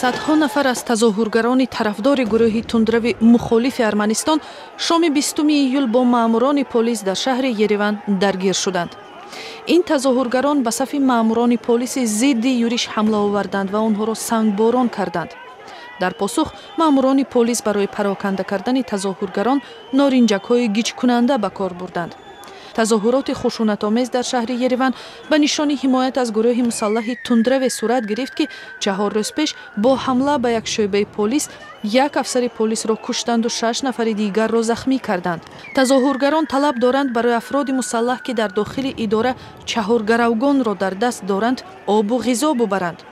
صدها نفر از تظاهرگران طرفدار گروه تندرو مخالف ارمنستان شام 20 ایول با ماموران پلیس در شهر یریون درگیر شدند. این تظاهرگران به صف ماموران پلیس ضد یورش حمله آوردند و آنها را سنگباران کردند. در پاسخ ماموران پلیس برای پراکنده کردن تظاهرگران نارنجک‌های گیج کننده به کار بردند. تظاهرات خشونت‌آمیز در شهر یریون به نشان حمایت از گروه مسلح تندرو صورت گرفت که 4 روز پیش با حمله به یک شعبه پلیس یک افسر پلیس را کشتند و 6 نفر دیگر را زخمی کردند. تظاهرگران طلب دارند برای افراد مسلح که در داخل اداره 4 گروگان را در دست دارند آب و غذا ببرند.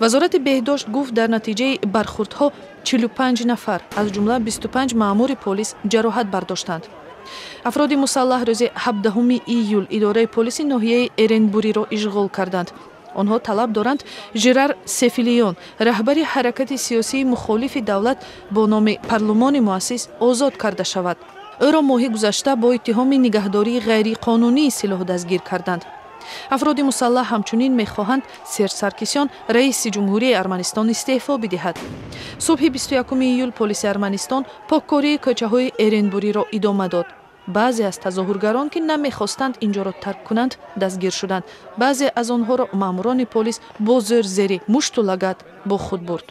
وزارت بهداشت گفت در نتیجه برخوردها 45 نفر از جمله 25 مامور پلیس جراحت برداشتند. افراد مسلح روز 17 ایول اداره پلیس ناحیه ارنبوری را اشغال کردند. آنها طلب دارند ژرار سفیلیون رهبر حرکت سیاسی مخالف دولت با نام پارلمان مؤسس آزاد کرده شود. او را ماه گذشته با اتهام نگهداری غیر قانونی سلاح دستگیر کردند. افراد مسلح همچنین می‌خواهند سرژ سارکیسیان رئیس جمهوری ارمنستان استعفا بدهد. صبح 21 ایول پلیس ارمنستان پاککاری کوچه‌های ارنبوری را ادامه داد. بعضی از تظاهرگران که نمی‌خواستند اینجا را ترک کنند دستگیر شدند. بعضی از آنها را ماموران پلیس با زور زیر مشت و لگد با خود برد.